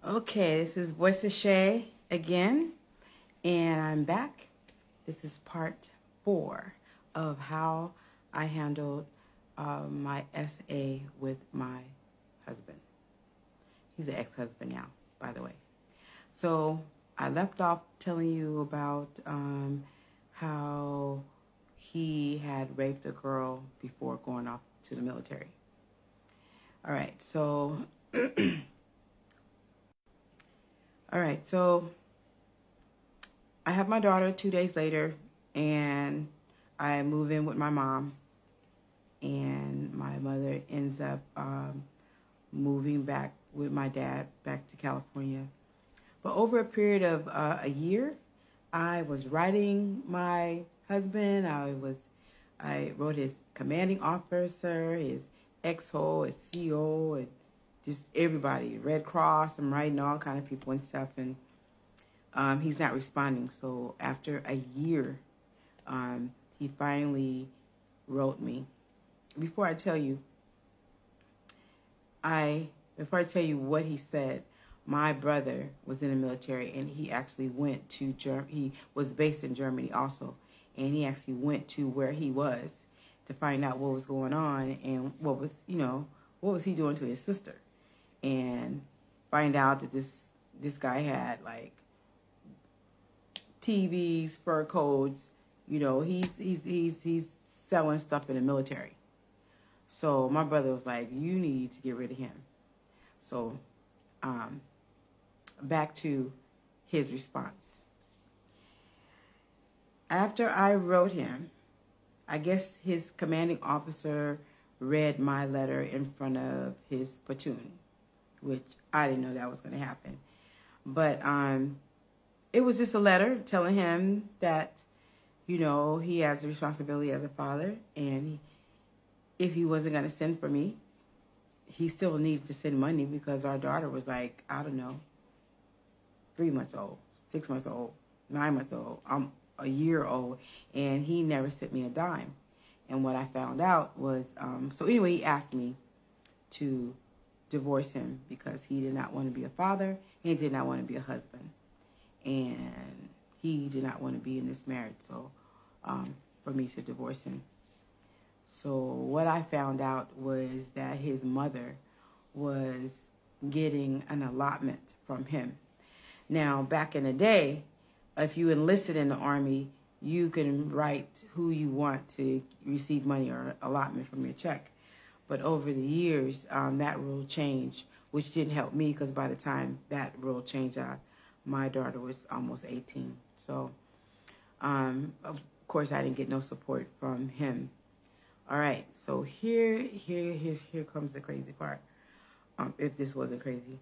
Okay, this is Voice of Shay again, and I'm back. This is part 4 of how I handled my SA with my husband. He's an ex-husband now, by the way. So I left off telling you about how he had raped a girl before going off to the military. All right, so I have my daughter 2 days later, and I move in with my mom, and my mother ends up moving back with my dad back to California. But over a period of a year, I was writing my husband. I wrote his commanding officer, his XO, his CO, and just everybody, Red Cross. I'm writing all kind of people and stuff, and he's not responding. So after a year, he finally wrote me. Before I tell you what he said, my brother was in the military, and he actually went to Germany. He was based in Germany also, and he actually went to where he was to find out what was going on and what was he doing to his sister, and find out that this guy had like TVs, fur coats. He's selling stuff in the military. So my brother was like, you need to get rid of him. So back to his response. After I wrote him, I guess his commanding officer read my letter in front of his platoon, which I didn't know that was going to happen. But it was just a letter telling him that, he has a responsibility as a father, and if he wasn't going to send for me, he still needed to send money because our daughter was like, I don't know, 3 months old, 6 months old, 9 months old, a year old, and he never sent me a dime. And what I found out was, so anyway, he asked me to divorce him because he did not want to be a father, and he did not want to be a husband, and he did not want to be in this marriage, so for me to divorce him. So what I found out was that his mother was getting an allotment from him. Now, back in the day, if you enlisted in the Army, you can write who you want to receive money or allotment from your check. But over the years, that rule changed, which didn't help me because by the time that rule changed, my daughter was almost 18. So, of course, I didn't get no support from him. All right, so here comes the crazy part. If this wasn't crazy,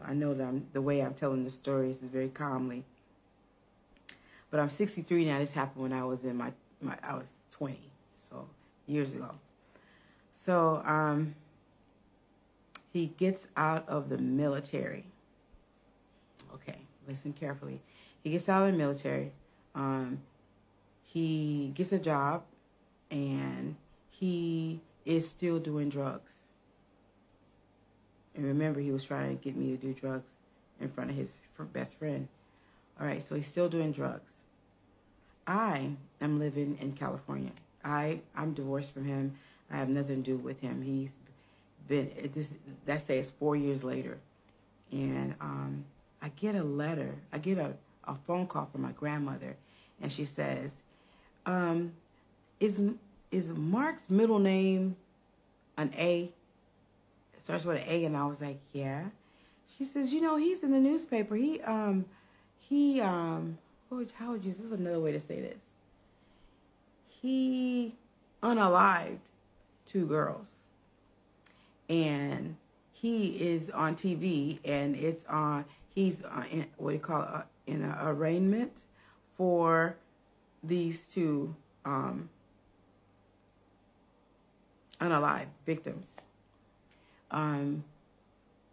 I know that the way I'm telling the stories is very calmly. But I'm 63 now. This happened when I was in I was 20, so years ago. So he gets out of the military. Okay, listen carefully. He gets out of the military. He gets a job, and he is still doing drugs. And remember, he was trying to get me to do drugs in front of his best friend. All right, so he's still doing drugs. I am living in California. I'm divorced from him. I have nothing to do with him. He's been, let's say it's 4 years later. And I get a letter. I get a phone call from my grandmother. And she says, is Mark's middle name an A? It starts with an A, and I was like, yeah. She says, he's in the newspaper. How would you, this is another way to say this. He unalived 2 girls. And he is on TV, and he's in, what do you call it, in an arraignment for these 2 unalived victims.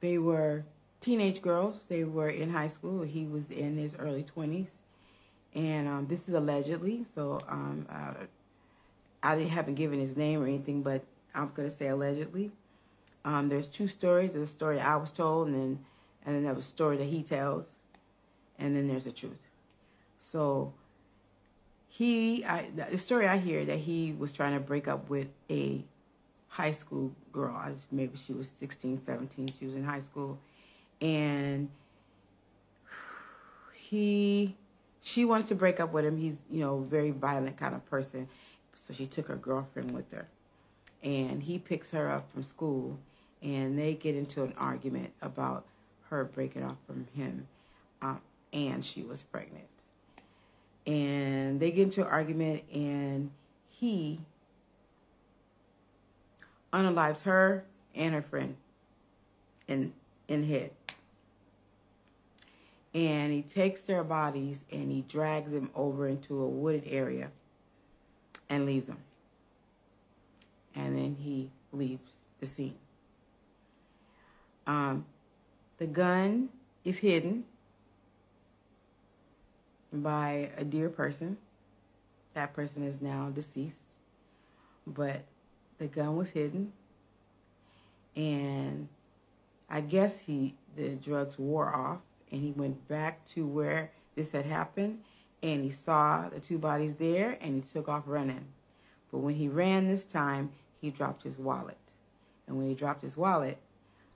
They were teenage girls. They were in high school. He was in his early 20s. And this is allegedly, so I haven't given his name or anything, but I'm going to say allegedly. There's 2 stories. There's a story I was told, and then and then there's a story that he tells, and then there's the truth. So the story I hear that he was trying to break up with a high school girl. Maybe she was 16, 17. She was in high school, and she wanted to break up with him. He's, very violent kind of person. So she took her girlfriend with her, and he picks her up from school, and they get into an argument about her breaking off from him, and she was pregnant. And they get into an argument, and he unalives her and her friend in the head. And he takes their bodies and he drags them over into a wooded area and leaves them. And then he leaves the scene. The gun is hidden by a dear person. That person is now deceased. But the gun was hidden. And I guess the drugs wore off. And he went back to where this had happened, and he saw the two bodies there, and he took off running. But when he ran this time, he dropped his wallet. And when he dropped his wallet,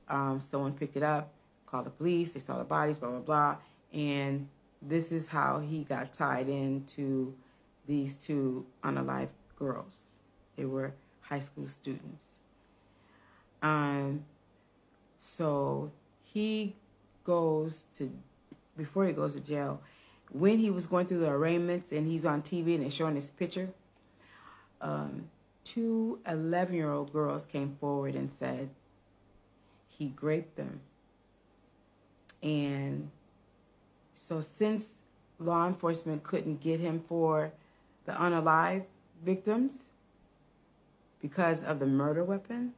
someone picked it up, called the police, they saw the bodies, blah, blah, blah. And this is how he got tied into these two unalived girls. They were high school students. So he before he goes to jail, when he was going through the arraignments and he's on TV and they're showing his picture, two 11-year-old girls came forward and said he raped them. And so since law enforcement couldn't get him for the unalive victims because of the murder weapon,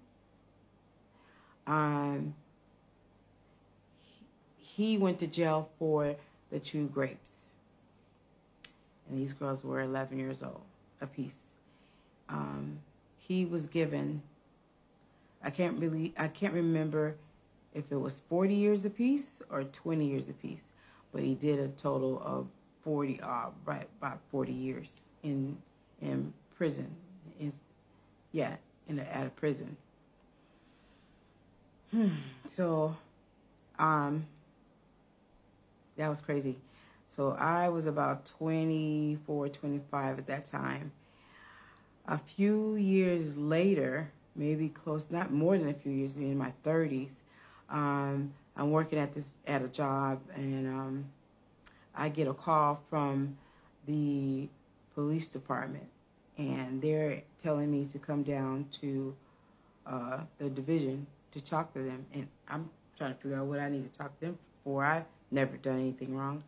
he went to jail for the two rapes. And these girls were 11 years old apiece. He was given, I can't remember if it was 40 years apiece or 20 years apiece, but he did a total of 40, about 40 years in prison. At a prison. So, that was crazy. So I was about 24, 25 at that time. A few years later, maybe close, not more than a few years, in my 30s, I'm working at a job, and I get a call from the police department, and they're telling me to come down to the division to talk to them. And I'm trying to figure out what I need to talk to them for. I've never done anything wrong.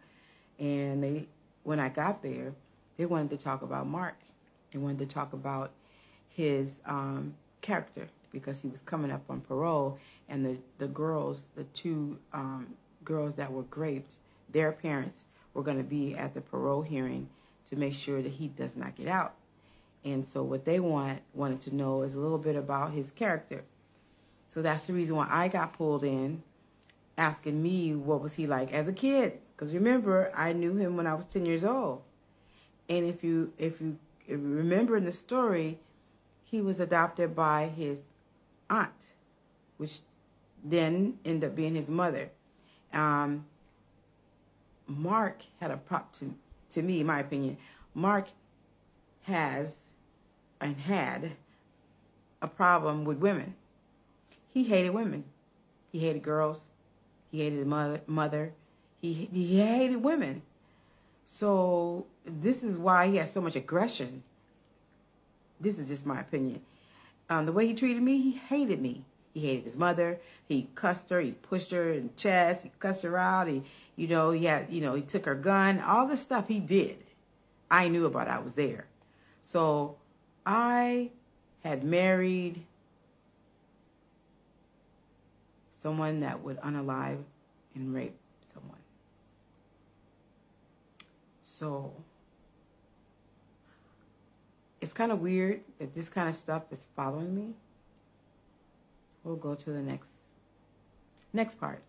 And when I got there, they wanted to talk about Mark. They wanted to talk about his character, because he was coming up on parole, and the girls, the two girls that were raped, their parents were going to be at the parole hearing to make sure that he does not get out. And so what they wanted to know is a little bit about his character. So that's the reason why I got pulled in, asking me what was he like as a kid. Because remember, I knew him when I was 10 years old. And if you remember in the story, he was adopted by his aunt, which then ended up being his mother. Mark had to me, in my opinion, Mark has and had a problem with women. He hated women. He hated girls. He hated his mother. He hated women. So this is why he has so much aggression. This is just my opinion. The way he treated me, he hated me. He hated his mother. He cussed her. He pushed her in the chest. He cussed her out. He took her gun. All this stuff he did, I knew about. I was there. So I had married someone that would unalive and rape someone. So it's kind of weird that this kind of stuff is following me. We'll go to the next part.